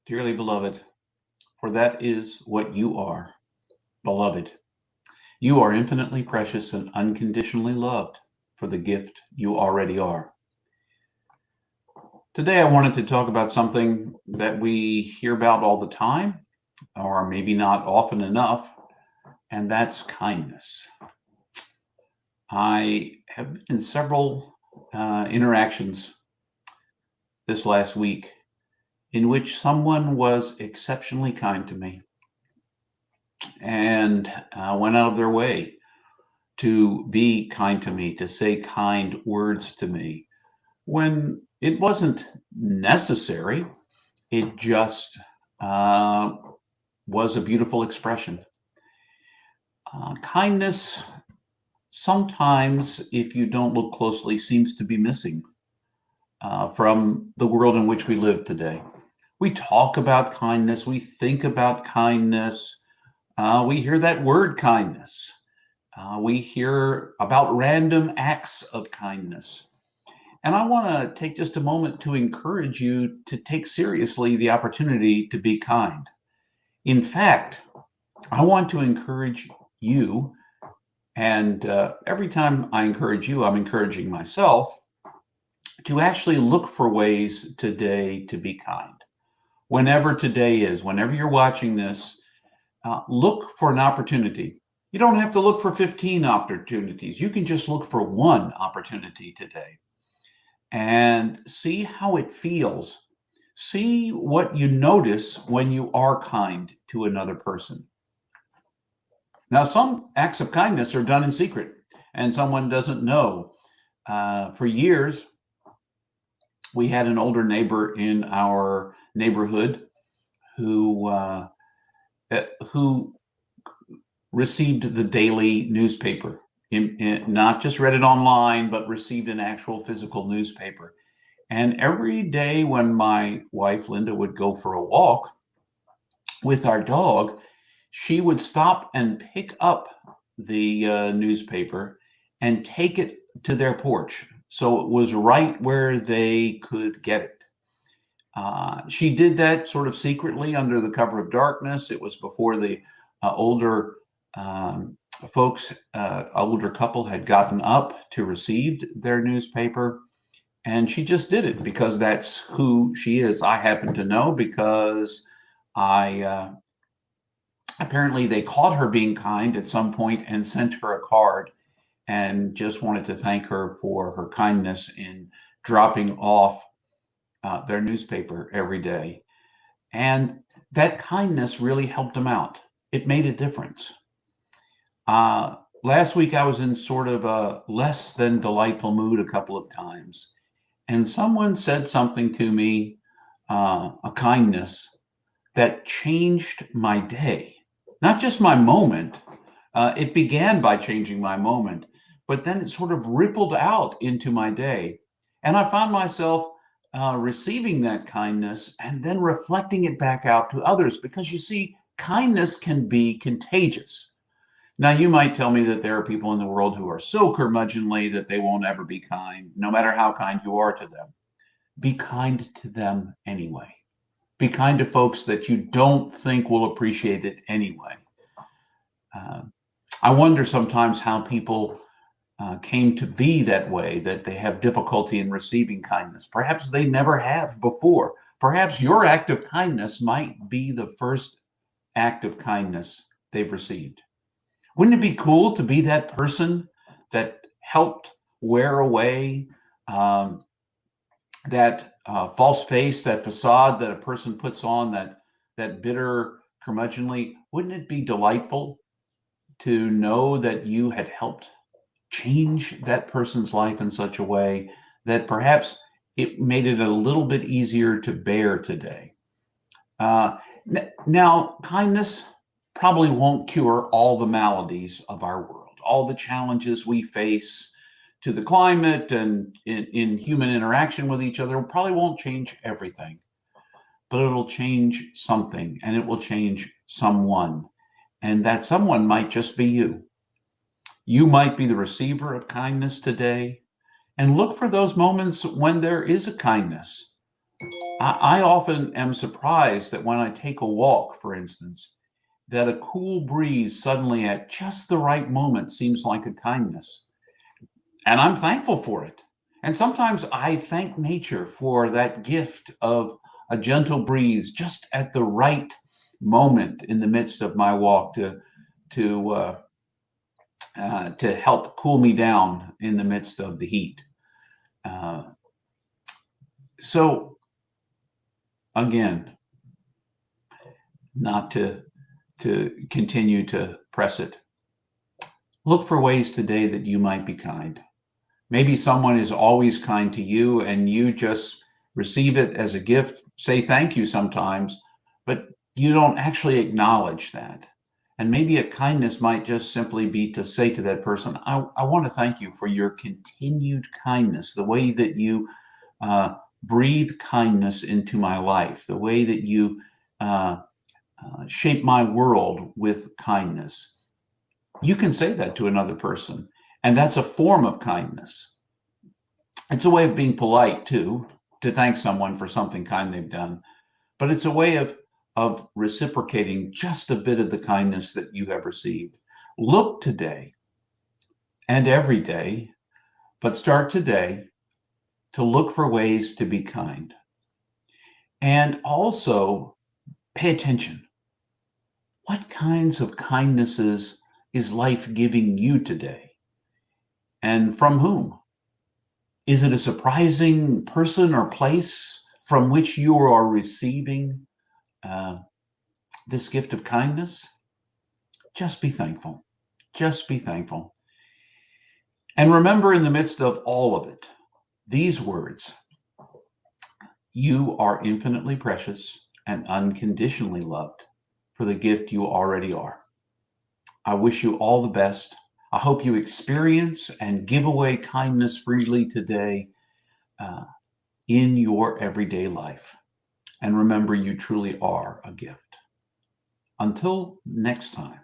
Dearly beloved, for that is what you are, beloved. You are infinitely precious and unconditionally loved for the gift you already are. Today, I wanted to talk about something that we hear about all the time, or maybe not often enough, and that's kindness. I have been in several interactions this last week in which someone was exceptionally kind to me and went out of their way to be kind to me, to say kind words to me when it wasn't necessary. It just uh, was a beautiful expression. Kindness, sometimes, if you don't look closely, seems to be missing from the world in which we live today. We talk about kindness, we think about kindness, we hear that word kindness. We hear about random acts of kindness. And I want to take just a moment to encourage you to take seriously the opportunity to be kind. In fact, I want to encourage you, and every time I encourage you, I'm encouraging myself to actually look for ways today to be kind. Whenever today is, whenever you're watching this, look for an opportunity. You don't have to look for 15 opportunities. You can just look for one opportunity today and see how it feels. See what you notice when you are kind to another person. Now, some acts of kindness are done in secret and someone doesn't know. For years, we had an older neighbor in our neighborhood who received the daily newspaper, not just read it online, but received an actual physical newspaper. And every day when my wife, Linda, would go for a walk with our dog, she would stop and pick up the newspaper and take it to their porch. So it was right where they could get it. She did that sort of secretly under the cover of darkness. It was before the older older couple had gotten up to receive their newspaper. And she just did it because that's who she is. I happen to know because apparently they caught her being kind at some point and sent her a card and just wanted to thank her for her kindness in dropping off their newspaper every day. And that kindness really helped them out. It made a difference. Last week, I was in sort of a less than delightful mood a couple of times. And someone said something to me, a kindness that changed my day. Not just my moment. It began by changing my moment, but then it sort of rippled out into my day. And I found myself receiving that kindness and then reflecting it back out to others, because you see, kindness can be contagious. Now, you might tell me that there are people in the world who are so curmudgeonly that they won't ever be kind, no matter how kind you are to them. Be kind to them anyway. Be kind to folks that you don't think will appreciate it anyway. I wonder sometimes how people came to be that way, that they have difficulty in receiving kindness. Perhaps they never have before. Perhaps your act of kindness might be the first act of kindness they've received. Wouldn't it be cool to be that person that helped wear away that false face, that facade that a person puts on, that bitter, curmudgeonly? Wouldn't it be delightful to know that you had helped change that person's life in such a way that perhaps it made it a little bit easier to bear today? Now, kindness probably won't cure all the maladies of our world, all the challenges we face to the climate and in human interaction with each other. Probably won't change everything, but it'll change something, and it will change someone. And that someone might just be you. You might be the receiver of kindness today, and look for those moments when there is a kindness. I often am surprised that when I take a walk, for instance, that a cool breeze suddenly at just the right moment seems like a kindness. And I'm thankful for it. And sometimes I thank nature for that gift of a gentle breeze just at the right moment in the midst of my walk to to help cool me down in the midst of the heat. Uh, so again, not to continue to press it. Look for ways today that you might be kind. Maybe someone is always kind to you and you just receive it as a gift, say thank you sometimes, but you don't actually acknowledge that. And maybe a kindness might just simply be to say to that person, I want to thank you for your continued kindness, the way that you breathe kindness into my life, the way that you uh, shape my world with kindness. You can say that to another person, and that's a form of kindness. It's a way of being polite too, to thank someone for something kind they've done, but it's a way of reciprocating just a bit of the kindness that you have received. Look today and every day, but start today to look for ways to be kind. And also pay attention. What kinds of kindnesses is life giving you today? And from whom? Is it a surprising person or place from which you are receiving uh, this gift of kindness? Just be thankful. Just be thankful. And remember, in the midst of all of it, these words: you are infinitely precious and unconditionally loved for the gift you already are. I wish you all the best. I hope you experience and give away kindness freely today uh, in your everyday life. And remember, you truly are a gift. Until next time.